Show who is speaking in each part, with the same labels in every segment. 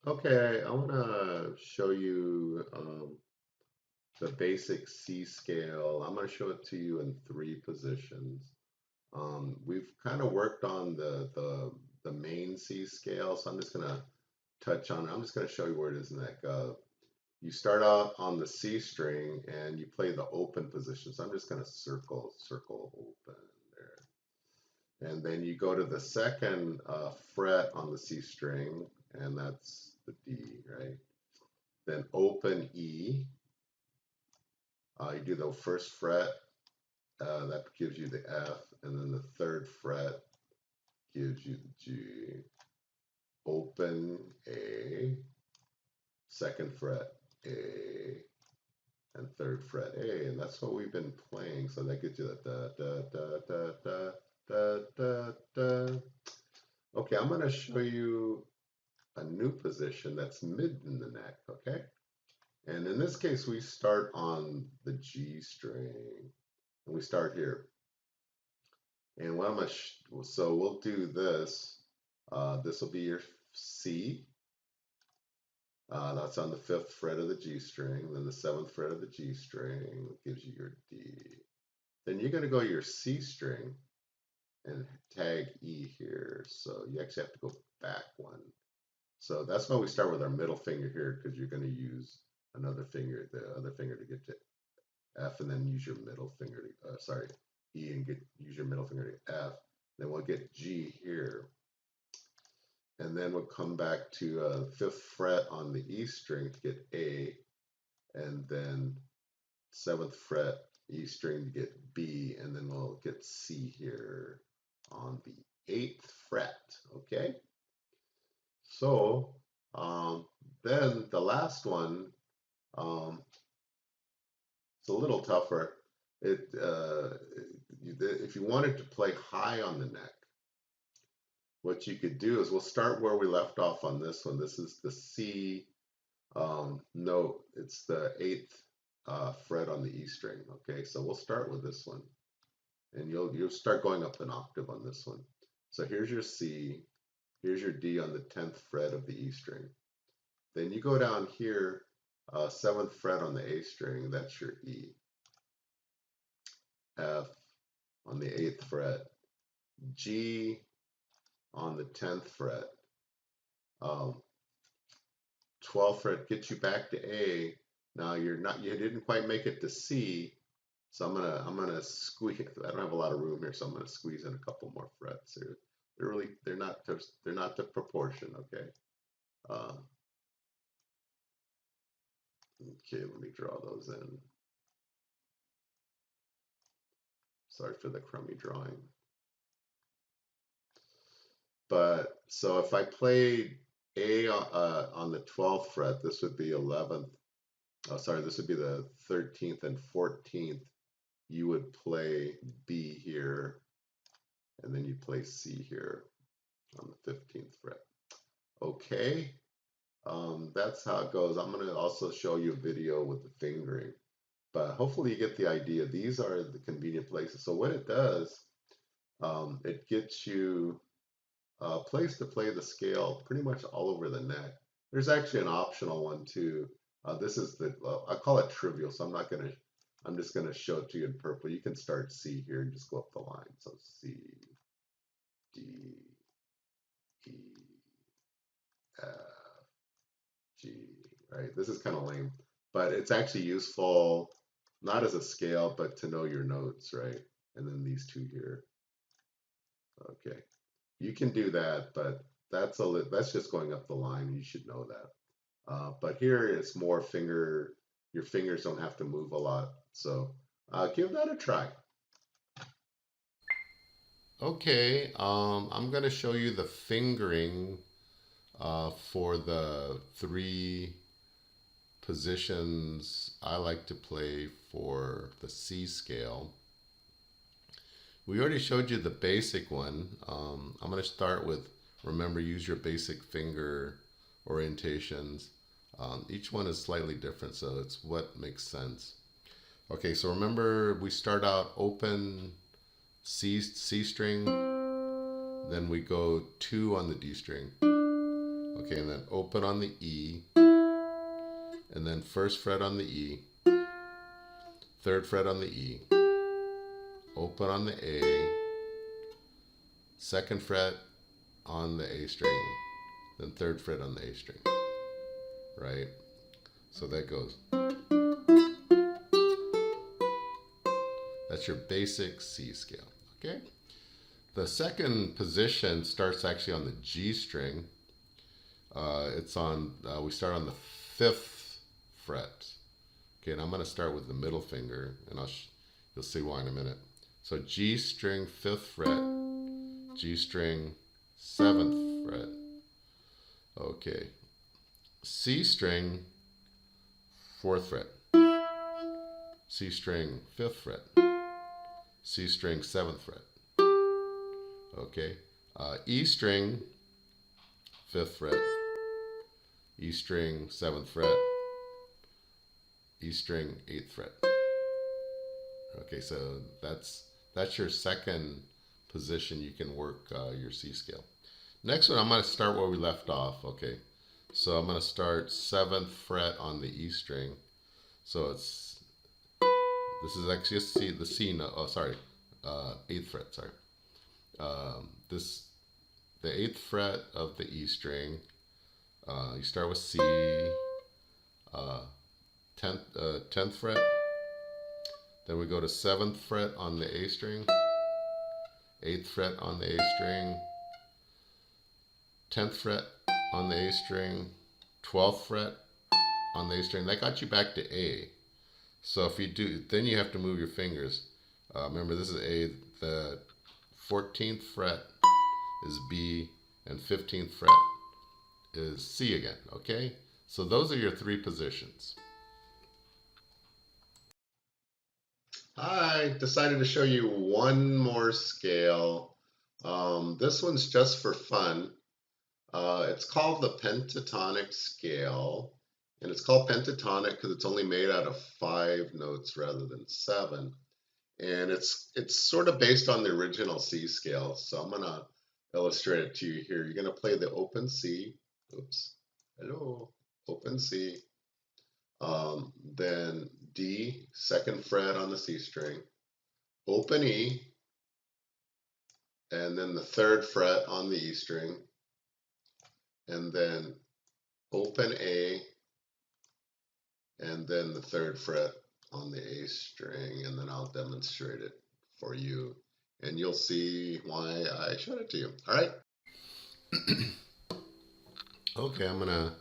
Speaker 1: Okay, I want to show you the basic C scale. I'm going to show it to you in three positions. We've kind of worked on the main C scale, so I'm just going to touch on it. I'm just going to show you where it is in that. You start out on the C string and you play the open position. So I'm just going to circle open there. And then you go to the second fret on the C string, and that's the D, right? Then open E. You do the first fret, that gives you the F, and then the third fret gives you the G. Open A, second fret A, and third fret A, and that's what we've been playing. So that gives you the da da da da da da da da. Okay, I'm going to show you a new position that's mid in the neck. Okay, and in this case we start on the G string, and we start here. And what I'm gonna so we'll do this. This will be your C. That's on the fifth fret of the G string. Then the seventh fret of the G string gives you your D. Then you're gonna go your C string and tag E here. So you actually have to go back one. So that's why we start with our middle finger here, because you're gonna use another finger, the other finger to get to F, and then use your middle finger to, sorry, E, and use your middle finger to F. Then we'll get G here. And then we'll come back to fifth fret on the E string to get A, and then seventh fret E string to get B, and then we'll get C here on the eighth fret. Okay, so then the last one, um, it's a little tougher. If you wanted to play high on the neck, what you could do is we'll start where we left off on this one. This is the C note. It's the eighth fret on the E string. Okay, so we'll start with this one, and you'll start going up an octave on this one. So here's your C, here's your D on the 10th fret of the E string. Then you go down here, seventh fret on the A string. That's your E. F on the eighth fret. G on the 10th fret. 12th fret gets you back to A. Now you didn't quite make it to C, so I'm gonna squeeze. I don't have a lot of room here, so I'm gonna squeeze in a couple more frets here. They're not the proportion. Okay. Uh, okay, let me draw those in. Sorry for the crummy drawing. But so if I played A on the 12th fret, this would be 11th. Oh, sorry, this would be the 13th and 14th. You would play B here, and then you play C here on the 15th fret. Okay, that's how it goes. I'm going to also show you a video with the fingering, but hopefully you get the idea. These are the convenient places. So what it does, it gets you a place to play the scale pretty much all over the neck. There's actually an optional one too. This is I call it trivial, so I'm just gonna show it to you in purple. You can start C here and just go up the line. So C, D, E, F, G, right? This is kind of lame, but it's actually useful, not as a scale, but to know your notes, right? And then these two here. Okay, you can do that, but that's just going up the line. You should know that. But here it's more your fingers don't have to move a lot. So give that a try. Okay, I'm going to show you the fingering for the three positions I like to play for the C scale. We already showed you the basic one. I'm going to start with, remember, use your basic finger orientations. Each one is slightly different, so it's what makes sense. Okay, so remember we start out open C string, then we go 2 on the D string, Okay, and then open on the E, and then first fret on the E, third fret on the E, open on the A, second fret on the A string, then third fret on the A string, right? So that goes. That's your basic C scale, okay? The second position starts actually on the G string. We start on the 5th fret. Okay, and I'm going to start with the middle finger, and you'll see why in a minute. So G string 5th fret, G string 7th fret. Okay, C string 4th fret, C string 5th fret, C string 7th fret. Okay, E string 5th fret, E string 7th fret, E string 8th fret. Okay, so that's your second position you can work your C scale. Next one, I'm going to start where we left off. Okay, so I'm going to start 7th fret on the E string. So this is actually a C, the C note. Oh, sorry, 8th fret. Sorry, the 8th fret of the E string. You start with C, 10th fret. Then we go to 7th fret on the A string, 8th fret on the A string, 10th fret on the A string, 12th fret on the A string. That got you back to A. So if you do, then you have to move your fingers. Remember, this is A. The 14th fret is B, and 15th fret is C again, okay? So those are your 3 positions. I decided to show you one more scale. This one's just for fun. It's called the Pentatonic scale, and it's called pentatonic because it's only made out of 5 notes rather than 7. And it's sort of based on the original C scale. So I'm gonna illustrate it to you here. You're gonna play the open C. Oops. Hello. Open C. Then D, 2nd fret on the C string. Open E, and then the 3rd fret on the E string. And then open A, and then the 3rd fret on the A string, and then I'll demonstrate it for you, and you'll see why I showed it to you. All right. Okay, I'm gonna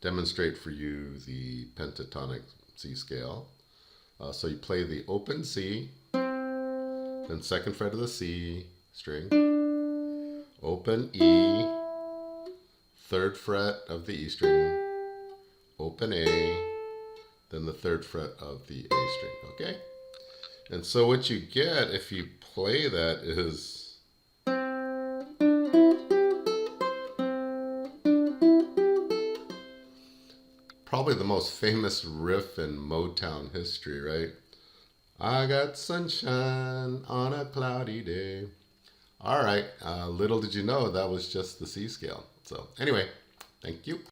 Speaker 1: demonstrate for you the pentatonic C scale. So you play the open C, then 2nd fret of the C string, open E, 3rd fret of the E string, open A, then the 3rd fret of the A string, okay? And so what you get if you play that is probably the most famous riff in Motown history, right? I got sunshine on a cloudy day. All right, little did you know that was just the C scale. So anyway, thank you.